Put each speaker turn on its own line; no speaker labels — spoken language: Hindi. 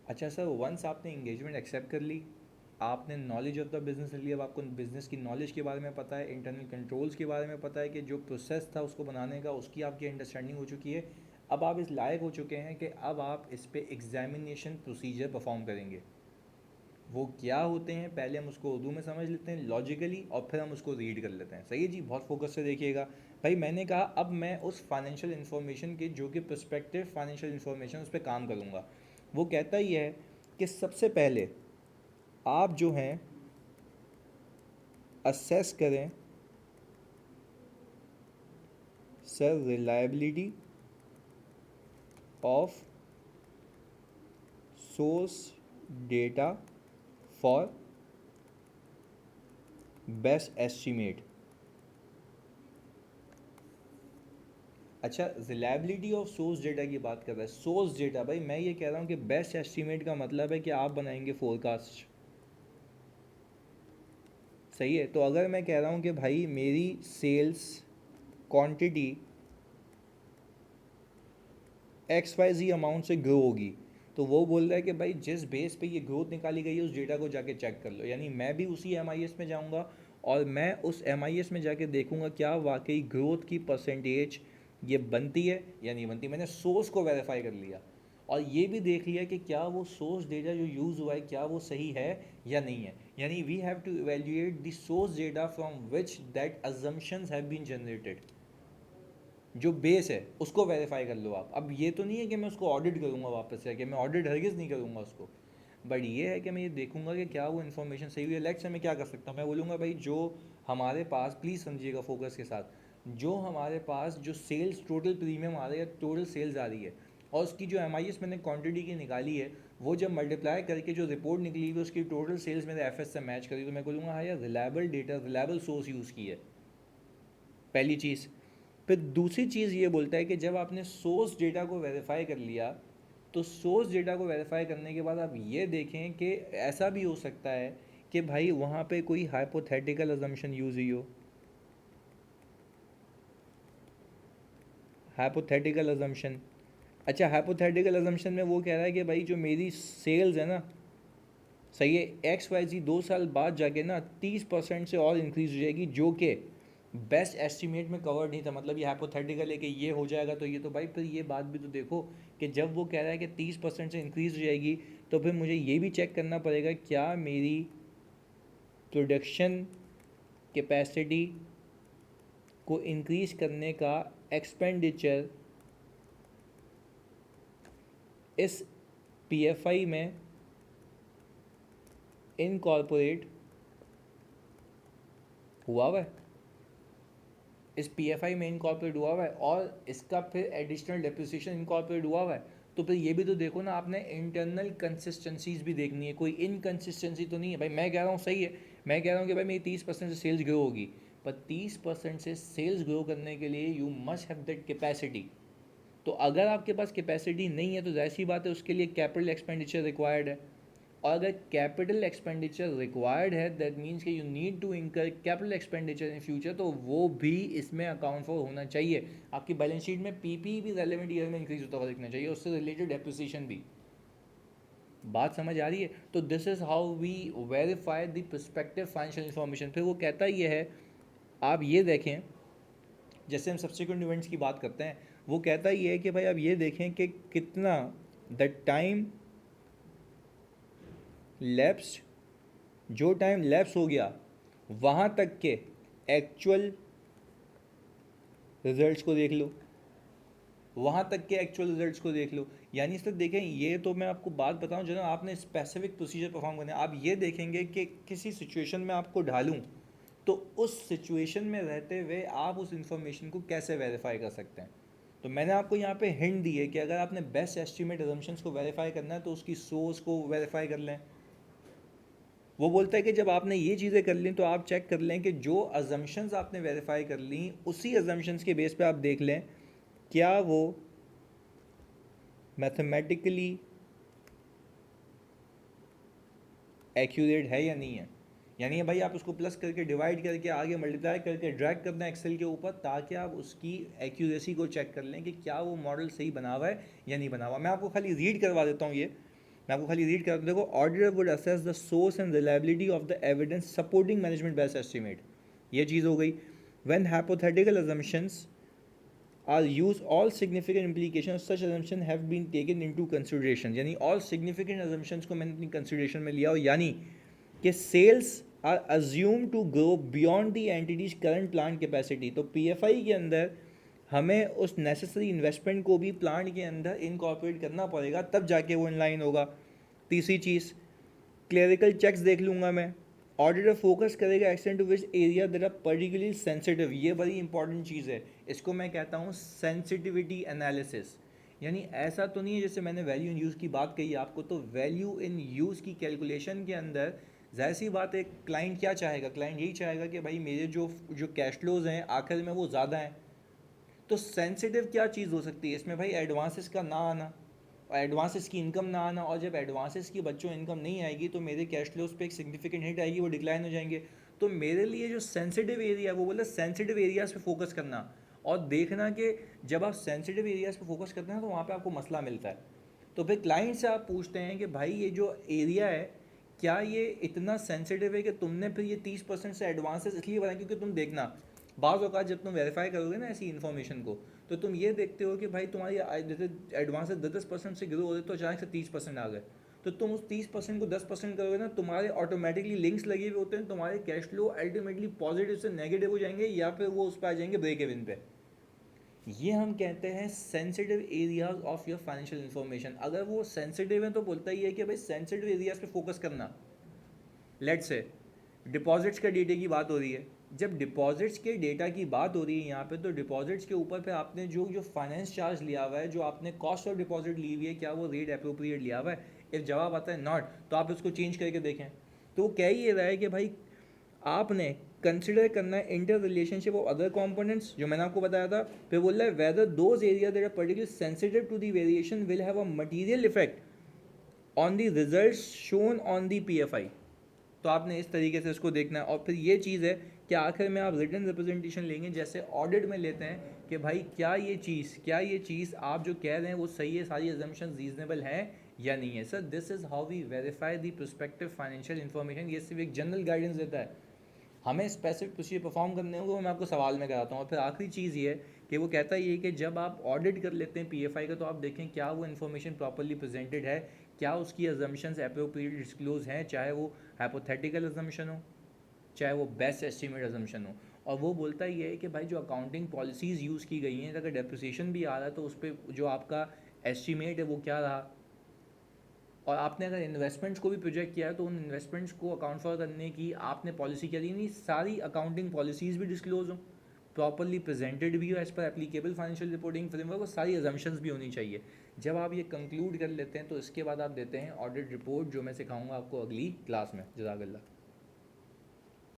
अच्छा सर, वंस आपने इंगेजमेंट एक्सेप्ट कर ली, आपने नॉलेज ऑफ द बिज़नेस ले लिया, अब आपको बिज़नेस की नॉलेज के बारे में पता है, इंटरनल कंट्रोल्स के बारे में पता है कि जो प्रोसेस था उसको बनाने का उसकी आपकी अंडरस्टैंडिंग हो चुकी है। अब आप इस लायक हो चुके हैं कि अब आप इस पे एग्जामिनेशन प्रोसीजर परफॉर्म करेंगे। वो क्या होते हैं पहले हम उसको उर्दू में समझ लेते हैं लॉजिकली, और फिर हम उसको रीड कर लेते हैं। सही है जी, बहुत फोकस से देखिएगा। भाई मैंने कहा अब मैं उस फाइनेंशियल इन्फॉर्मेशन के जो कि प्रस्पेक्टिव फाइनेंशियल इन्फॉर्मेशन उस पर काम करूँगा। वो कहता ही है कि सबसे पहले आप जो हैं असेस करें sir reliability of source data for best estimate. अच्छा, रिलायबिलिटी ऑफ सोर्स डेटा की बात कर रहा है। सोर्स डेटा, भाई मैं ये कह रहा हूँ कि बेस्ट एस्टीमेट का मतलब है कि आप बनाएंगे फोरकास्ट। सही है, तो अगर मैं कह रहा हूँ कि भाई मेरी सेल्स क्वांटिटी एक्स वाई जी अमाउंट से ग्रो होगी, तो वो बोल रहा है कि भाई जिस बेस पे ये ग्रोथ निकाली गई है उस डेटा को जाके चेक कर लो। यानी मैं भी उसी एम आई एस में जाऊँगा और मैं उस एम आई एस में जाके देखूँगा क्या वाकई ग्रोथ की परसेंटेज ये बनती है या नहीं बनती। मैंने सोर्स को वेरीफाई कर लिया और ये भी देख लिया कि क्या वो सोर्स डेटा जो यूज़ हुआ है क्या वो सही है या नहीं है। यानी we have to evaluate the source data from which that assumptions have been generated. जो बेस है उसको वेरीफाई कर लो आप। अब ये तो नहीं है कि मैं उसको ऑडिट करूँगा वापस से, कि मैं ऑडिट हरगिज़ नहीं करूँगा उसको, बट ये है कि मैं ये देखूंगा कि क्या वो इन्फॉर्मेशन सही हुई है। लेट्स से मैं क्या कर सकता हूँ, मैं बोलूँगा भाई जो हमारे पास, प्लीज़ समझिएगा फोकस के साथ, जो हमारे पास जो सेल्स टोटल प्रीमियम आ रही है, टोटल सेल्स आ रही है, और उसकी जो एम आई एस मैंने क्वान्टिटी की निकाली है, वो जब मल्टीप्लाई करके जो रिपोर्ट निकली हुई उसकी टोटल सेल्स मेरे एफ एस से मैच करी, तो मैं बोलूँगा हाँ यार reliable data, reliable source use की है। पहली चीज़। फिर दूसरी चीज़ ये बोलता है कि जब आपने सोर्स डेटा को वेरीफाई कर लिया, तो सोर्स डेटा को वेरीफाई करने के बाद आप ये देखें कि ऐसा भी हो सकता है कि भाई वहाँ पे कोई हाइपोथेटिकल अजम्पशन यूज़ हुई हो। हाइपोथेटिकल अजम्पशन, अच्छा हाइपोथेटिकल अजम्पशन में वो कह रहा है कि भाई जो मेरी सेल्स है ना, सही है, एक्स वाई जी 2 साल बाद जाके ना 30% से और इंक्रीज हो जाएगी, जो कि बेस्ट एस्टीमेट में कवर नहीं था। मतलब ये हाइपोथेटिकल है कि ये हो जाएगा, तो ये तो भाई फिर ये बात भी तो देखो कि जब वो कह रहा है कि 30% से इंक्रीज हो जाएगी, तो फिर मुझे ये भी चेक करना पड़ेगा क्या मेरी प्रोडक्शन कैपेसिटी को इंक्रीज करने का एक्सपेंडिचर इस पीएफआई में इनकॉर्पोरेट हुआ हुआ है, इस पीएफआई में इनकॉर्पोरेट हुआ हुआ है, और इसका फिर एडिशनल डेप्रिसिएशन इनकॉर्पोरेट हुआ हुआ है। तो फिर ये भी तो देखो ना, आपने इंटरनल कंसिस्टेंसीज भी देखनी है, कोई इनकन्सिस्टेंसी तो नहीं है। भाई मैं कह रहा हूँ सही है, मैं कह रहा हूँ कि भाई मेरी 30% से सेल्स ग्रो होगी, पर 30% से सेल्स ग्रो करने के लिए you must have that capacity. तो अगर आपके पास कैपेसिटी नहीं है तो जाहिर सी बात है उसके लिए कैपिटल एक्सपेंडिचर रिक्वायर्ड है, और अगर कैपिटल एक्सपेंडिचर रिक्वायर्ड है दैट मीन्स कि यू नीड टू इंकर कैपिटल एक्सपेंडिचर इन फ्यूचर, तो वो भी इसमें अकाउंट फॉर होना चाहिए। आपकी बैलेंस शीट में पीपी भी रेलेवेंट ईयर में इंक्रीज होता हुआ दिखना चाहिए, उससे रिलेटेड डेप्रिसिएशन भी। बात समझ आ रही है? तो this is how we verify the prospective financial information. फिर वो कहता ये है, आप ये देखें, जैसे हम सब्सिक्वेंट इवेंट्स की बात करते हैं, वो कहता ये है कि भाई आप ये देखें कि कितना द टाइम लैप्स्ड, जो टाइम लैप्स हो गया वहाँ तक के एक्चुअल रिजल्ट्स को देख लो, वहाँ तक के एक्चुअल रिजल्ट्स को देख लो। यानी सर देखें, ये तो मैं आपको बात बताऊँ जो ना आपने स्पेसिफिक प्रोसीजर परफॉर्म करना है, आप ये देखेंगे कि किसी सिचुएशन में आपको ढालूँ, तो उस सिचुएशन में रहते हुए आप उस इंफॉर्मेशन को कैसे वेरीफाई कर सकते हैं। तो मैंने आपको यहाँ पे हिंट दी है कि अगर आपने बेस्ट एस्टीमेट अजम्पशंस को वेरीफाई करना है तो उसकी सोर्स को वेरीफाई कर लें। वो बोलता है कि जब आपने ये चीज़ें कर ली तो आप चेक कर लें कि जो अजम्पशंस आपने वेरीफाई कर ली उसी अजम्पशंस के बेस पे आप देख लें क्या वो मैथमेटिकली एक्यूरेट है या नहीं है। यानी भाई आप उसको प्लस करके डिवाइड करके आगे मल्टीप्लाई करके ड्रैग करना है एक्सेल के ऊपर, ताकि आप उसकी एक्यूरेसी को चेक कर लें कि क्या वो मॉडल सही बना हुआ है या नहीं बना हुआ। मैं आपको खाली रीड करवा देता हूँ ये, मैं आपको खाली रीड करता हूँ, देखो, auditor would assess the source and reliability of the evidence supporting management best estimate, ये चीज़ हो गई. When hypothetical assumptions are used, all significant implications of such assumption have been taken into consideration, यानी all significant assumptions को मैंने अपनी consideration में लिया, और यानी कि sales are assumed to grow beyond the entity's current plant capacity. तो PFI के अंदर हमें उस necessary investment को भी plant के अंदर incorporate करना पड़ेगा, तब जाके वो in line होगा. तीसरी चीज़, क्लेरिकल चेक्स देख लूँगा मैं. ऑडिटर फोकस करेगा extend to which area that are particularly sensitive, ये बड़ी इंपॉर्टेंट चीज़ है, इसको मैं कहता हूँ सेंसिटिविटी एनालिसिस. यानी ऐसा तो नहीं है जैसे मैंने वैल्यू इन यूज़ की बात कही आपको, तो वैल्यू इन यूज़ की कैलकुलेशन के अंदर जाहिर सी बात है क्लाइंट क्या चाहेगा, क्लाइंट यही चाहेगा कि भाई मेरे जो जो कैश फ्लोज हैं आखिर में वो ज़्यादा हैं. तो सेंसिटिव क्या चीज़ हो सकती है इसमें भाई, एडवांसेस का ना आना और एडवांसेस की इनकम ना आना, और जब एडवांसेस की बच्चों इनकम नहीं आएगी तो मेरे कैश फ्लोज पे एक सिग्निफिकेंट हिट आएगी, वो डिक्लाइन हो जाएंगे. तो मेरे लिए जो सेंसिटिव एरिया है वो बोला सेंसिटिव एरियाज़ पे फोकस करना, और देखना कि जब आप सेंसिटिव एरियाज़ पे फोकस करते हैं तो वहाँ पे आपको मसला मिलता है. तो फिर क्लाइंट से आप पूछते हैं कि भाई ये जो एरिया है क्या ये इतना सेंसिटिव है कि तुमने फिर ये 30% से एडवांसेस इसलिए बनाए, क्योंकि तुम देखना बाज़ औक़ात जब तुम वेरीफाई करोगे ना ऐसी इन्फॉर्मेशन को, तो तुम ये देखते हो कि भाई तुम्हारी जैसे एडवांसेस 10% से ग्रो हो रहे तो अचानक से 30% आ गए, तो तुम उस 30% को 10% करोगे ना, तुम्हारे ऑटोमेटिकली लिंक्स लगे हुए होते हैं, तुम्हारे कैश फ्लो अल्टीमेटली पॉजिटिव से नेगेटिव हो जाएंगे या फिर वो उस पर आ जाएंगे ब्रेक इवन पे. ये हम कहते हैं sensitive areas of your financial information. अगर वो सेंसिटिव है तो बोलता ही है कि भाई सेंसिटिव एरियाज पे फोकस करना. लेट्स से डिपॉजिट्स का डेटा की बात हो रही है, जब डिपॉजिट्स के डेटा की बात हो रही है यहाँ पे, तो डिपॉजिट्स के ऊपर पे आपने जो जो फाइनेंस चार्ज लिया हुआ है, जो आपने कॉस्ट ऑफ डिपॉजिट ली हुई है, क्या वो रेट अप्रोप्रिएट लिया हुआ है. इफ जवाब आता है नॉट, तो आप उसको चेंज करके देखें. तो वो कह ही ये रहा है कि भाई आपने कंसिडर करना है inter relationship of other components, जो मैंने आपको बताया था. फिर बोल रहा है whether those area that are particular sensitive to the variation will have a material effect on the results shown on the PFI. तो आपने इस तरीके से इसको देखना है. और फिर ये चीज़ है कि आखिर में आप रिटन रिप्रेजेंटेशन लेंगे जैसे ऑडिट में लेते हैं कि भाई क्या ये चीज़ आप जो कह रहे हैं वो सही है, सारी एजम्पशन रीजनेबल है या नहीं है. Sir this is how we verify the prospective financial information. ये सिर्फ एक जनरल गाइडेंस देता है, हमें स्पेसिफिक प्रोसीजर परफॉर्म करने होंगे, वो मैं आपको सवाल में कराता हूँ. और फिर आखिरी चीज़ ये है कि वो कहता है ये कि जब आप ऑडिट कर लेते हैं PFI का, तो आप देखें क्या वो इन्फॉर्मेशन प्रॉपरली प्रेजेंटेड है, क्या उसकी अजम्पशंस एप्रोप्रिएट डिस्क्लोज हैं, चाहे वो हाइपोथेटिकल अजम्पशन हो चाहे वो बेस्ट एस्टिमेट अजम्पशन हो. और वो बोलता ही है कि भाई जो अकाउंटिंग पॉलिसीज़ यूज़ की गई हैं, अगर डेप्रिसिएशन भी आ रहा है तो उस पर जो आपका एस्टिमेट है वो क्या रहा, और आपने अगर इन्वेस्टमेंट्स को भी प्रोजेक्ट किया है तो उन इन्वेस्टमेंट्स को अकाउंट फॉर करने की आपने पॉलिसी क्या दी, नहीं सारी अकाउंटिंग पॉलिसीज़ भी डिस्क्लोज हो, प्रॉपरली प्रेजेंटेड भी हो as per applicable financial reporting framework, और सारी अजम्पशंस भी होनी चाहिए. जब आप ये कंक्लूड कर लेते हैं तो इसके बाद आप देते हैं ऑडिट रिपोर्ट, जो मैं सिखाऊंगा आपको अगली क्लास में. जज़ाकल्लाह.